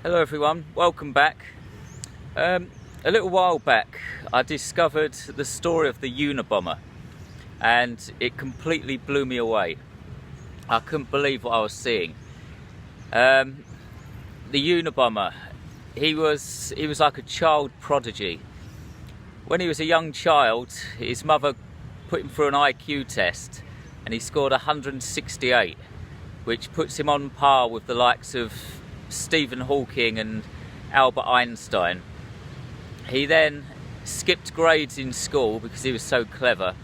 Hello everyone, welcome back. A little while back I discovered the story of the Unabomber and it completely blew me away. I couldn't believe what I was seeing. The Unabomber, he was like a child prodigy. When he was a young child, his mother put him through an IQ test and he scored 168, which puts him on par with the likes of Stephen Hawking and Albert Einstein. He then skipped grades in school because he was so clever.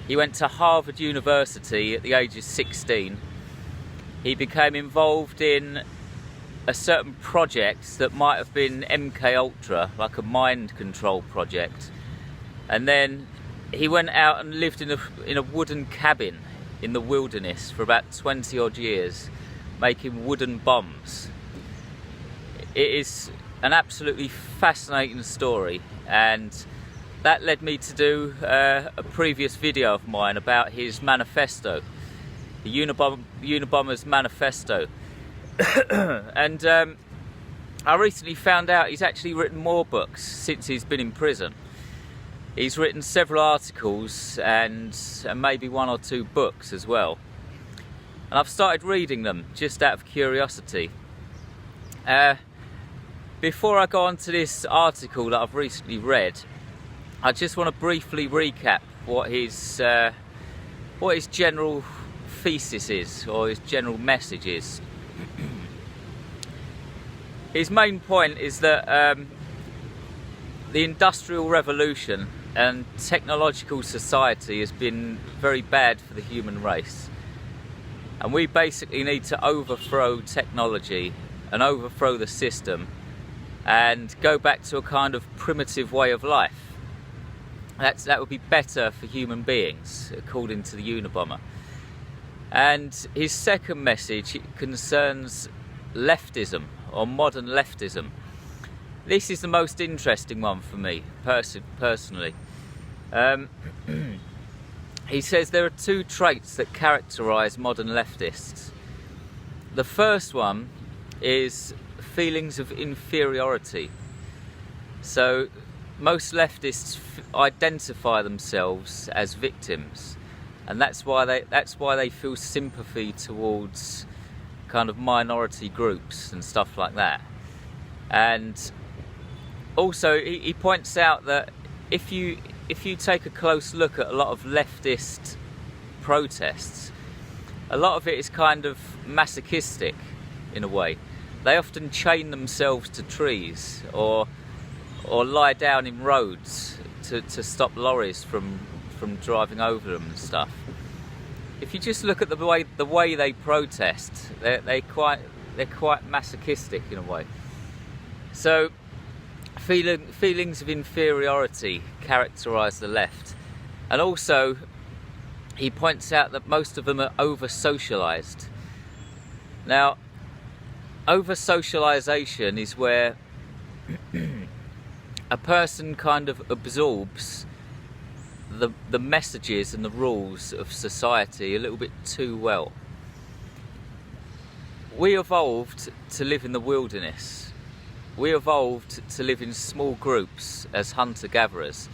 He went to Harvard University at the age of 16. He became involved in a certain project that might have been MK Ultra, like a mind control project. And then he went out and lived in a wooden cabin in the wilderness for about 20 odd years, making wooden bombs. It is an absolutely fascinating story, and that led me to do a previous video of mine about his manifesto, the Unabomber's manifesto. And I recently found out he's actually written more books since he's been in prison. He's written several articles and maybe one or two books as well. And I've started reading them just out of curiosity. Before I go on to this article that I've recently read, I just want to briefly recap what his general thesis is, or his general message is. His main point is that the Industrial Revolution and technological society has been very bad for the human race. And we basically need to overthrow technology and overthrow the system and go back to a kind of primitive way of life. That would be better for human beings, according to the Unabomber. And his second message concerns leftism, or modern leftism. This is the most interesting one for me, personally. He says there are two traits that characterise modern leftists. The first one is feelings of inferiority. So most leftists identify themselves as victims, and that's why they feel sympathy towards kind of minority groups and stuff like that. And also he points out that if you take a close look at a lot of leftist protests, a lot of it is kind of masochistic in a way. They often chain themselves to trees or lie down in roads to stop lorries from driving over them and stuff. If you just look at the way they protest, they're quite masochistic in a way. So feelings of inferiority characterise the left, and also he points out that most of them are over-socialised. Now, over-socialisation is where a person kind of absorbs the messages and the rules of society a little bit too well. We evolved to live in the wilderness. We evolved to live in small groups as hunter-gatherers.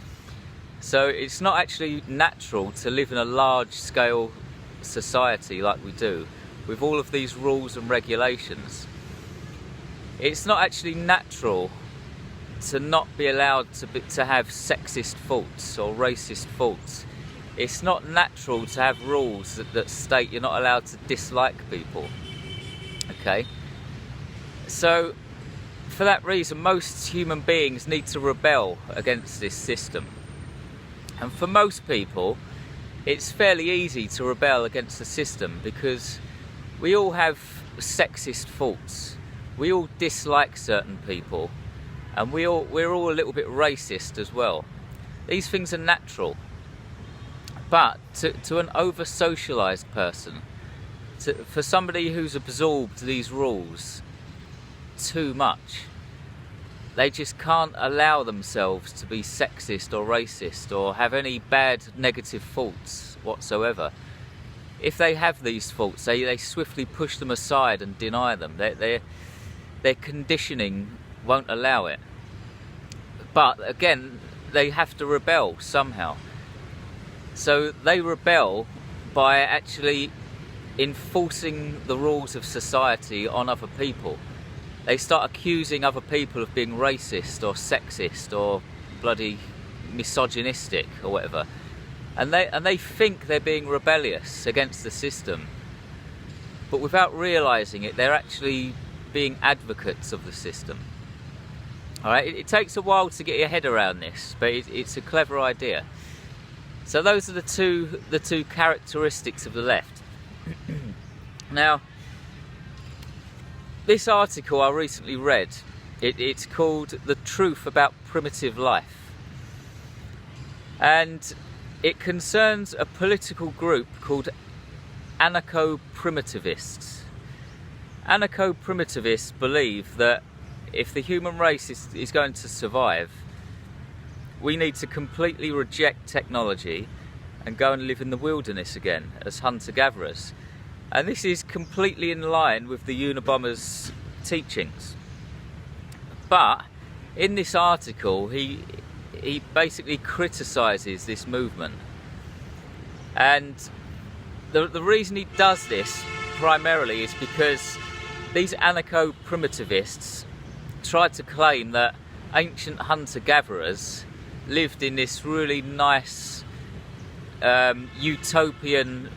So it's not actually natural to live in a large-scale society like we do, with all of these rules and regulations. It's not actually natural to not be allowed to have sexist thoughts or racist thoughts. It's not natural to have rules that state you're not allowed to dislike people. Okay? So, for that reason, most human beings need to rebel against this system. And for most people, it's fairly easy to rebel against the system because we all have sexist thoughts. We all dislike certain people, and we're all a little bit racist as well. These things are natural. But to an over-socialised person, for somebody who's absorbed these rules too much, they just can't allow themselves to be sexist or racist or have any bad negative thoughts whatsoever. If they have these thoughts, they swiftly push them aside and deny them. their conditioning won't allow it. But again, they have to rebel somehow. So they rebel by actually enforcing the rules of society on other people. They start accusing other people of being racist or sexist or bloody misogynistic or whatever. And they think they're being rebellious against the system. But without realising it, they're actually being advocates of the system. Alright, it takes a while to get your head around this, but it's a clever idea. So those are the two characteristics of the left. Now, this article I recently read, it's called "The Truth About Primitive Life," and it concerns a political group called Anarcho Primitivists. Anarcho Primitivists believe that if the human race is going to survive, we need to completely reject technology and go and live in the wilderness again as hunter-gatherers. And this is completely in line with the Unabomber's teachings. But in this article, he basically criticises this movement. And the reason he does this primarily is because these anarcho-primitivists tried to claim that ancient hunter-gatherers lived in this really nice utopian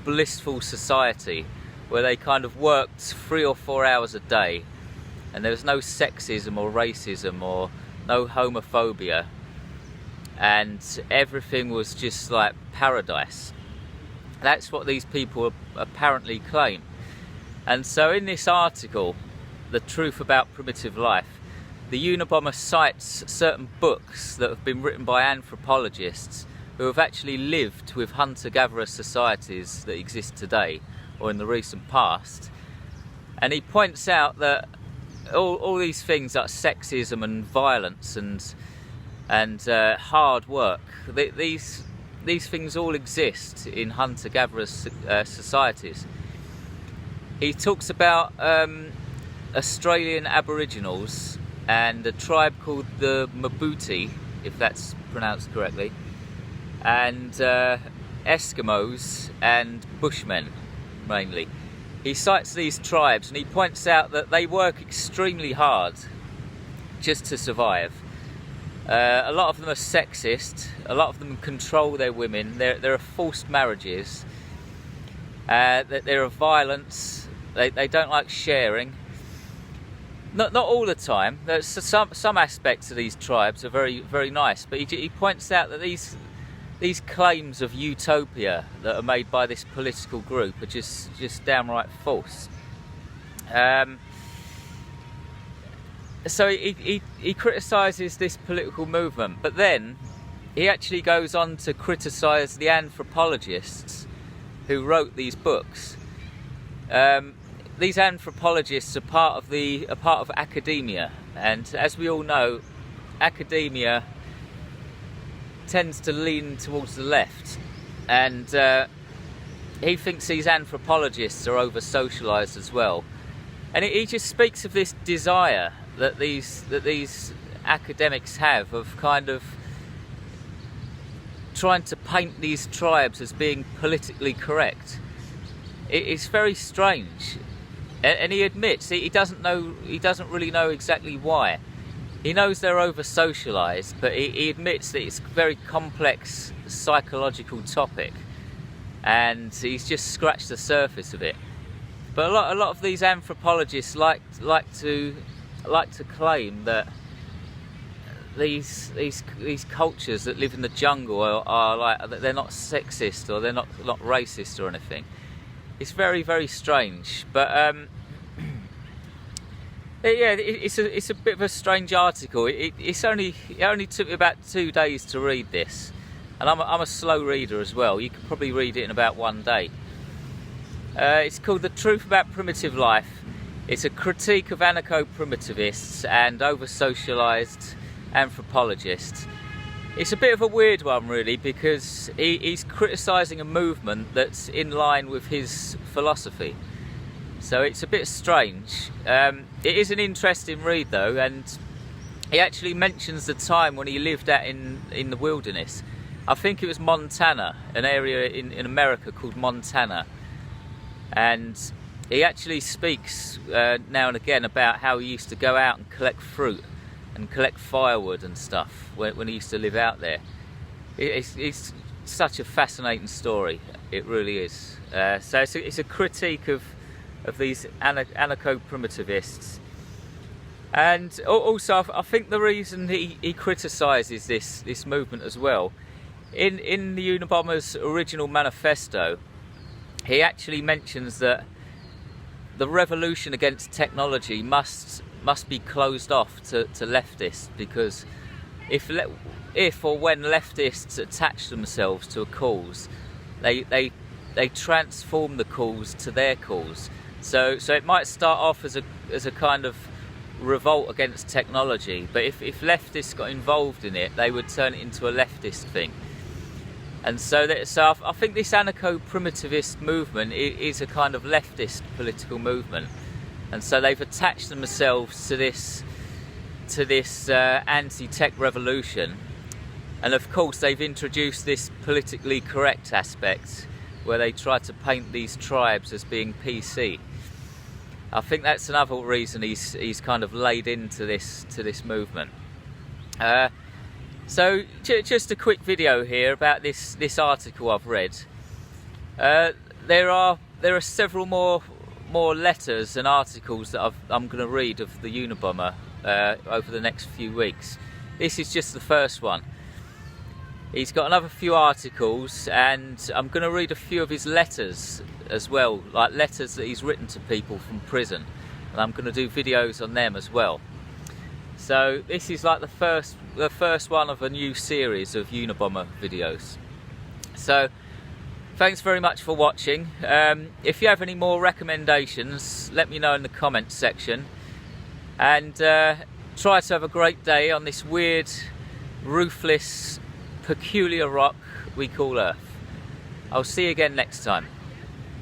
blissful society where they kind of worked 3 or 4 hours a day and there was no sexism or racism or no homophobia and everything was just like paradise. That's what these people apparently claim. And so in this article, "The Truth About Primitive Life," the Unabomber cites certain books that have been written by anthropologists who have actually lived with hunter-gatherer societies that exist today or in the recent past. And he points out that all these things like sexism and violence and hard work, these things all exist in hunter-gatherer societies. He talks about Australian Aboriginals and a tribe called the Mabuti, if that's pronounced correctly, and Eskimos and Bushmen mainly. He cites these tribes and he points out that they work extremely hard just to survive. A lot of them are sexist, a lot of them control their women, there are forced marriages, there are violence, they don't like sharing. Not all the time. There's some aspects of these tribes are very, very nice, but he points out that these claims of utopia that are made by this political group are just downright false. So he criticises this political movement, but then he actually goes on to criticise the anthropologists who wrote these books. These anthropologists are part of academia, and as we all know, academia tends to lean towards the left, and he thinks these anthropologists are over-socialised as well. And he just speaks of this desire that these academics have of kind of trying to paint these tribes as being politically correct. It's very strange. And he admits he doesn't really know exactly why. He knows they're over-socialised, but he admits that it's a very complex psychological topic, and he's just scratched the surface of it. But a lot of these anthropologists like to claim that these cultures that live in the jungle are like, they're not sexist or they're not racist or anything. It's very, very strange, but yeah, it's a bit of a strange article. It only took me about 2 days to read this, and I'm a slow reader as well. You could probably read it in about 1 day. It's called "The Truth About Primitive Life." It's a critique of anarcho-primitivists and over-socialised anthropologists. It's a bit of a weird one, really, because he's criticising a movement that's in line with his philosophy. So it's a bit strange. It is an interesting read though, and he actually mentions the time when he lived out in the wilderness. I think it was Montana, an area in America called Montana. And he actually speaks now and again about how he used to go out and collect fruit and collect firewood and stuff when he used to live out there. It's such a fascinating story, it really is. So it's a critique of these anarcho primitivists. And also I think the reason he criticises this movement as well, in the Unabomber's original manifesto, he actually mentions that the revolution against technology must be closed off to leftists, because if or when leftists attach themselves to a cause, they transform the cause to their cause. So it might start off as a kind of revolt against technology, but if leftists got involved in it, they would turn it into a leftist thing. And so I think this anarcho-primitivist movement is a kind of leftist political movement, and so they've attached themselves to this anti-tech revolution, and of course they've introduced this politically correct aspect where they try to paint these tribes as being PC. I think that's another reason he's kind of laid into this movement. So just a quick video here about this article I've read. There are several more letters and articles that I'm going to read of the Unabomber over the next few weeks. This is just the first one. He's got another few articles, and I'm going to read a few of his letters as well, like letters that he's written to people from prison, and I'm going to do videos on them as well. So this is like the first one of a new series of Unabomber videos. So thanks very much for watching. If you have any more recommendations, let me know in the comments section, and try to have a great day on this weird, ruthless, peculiar rock we call Earth. I'll see you again next time.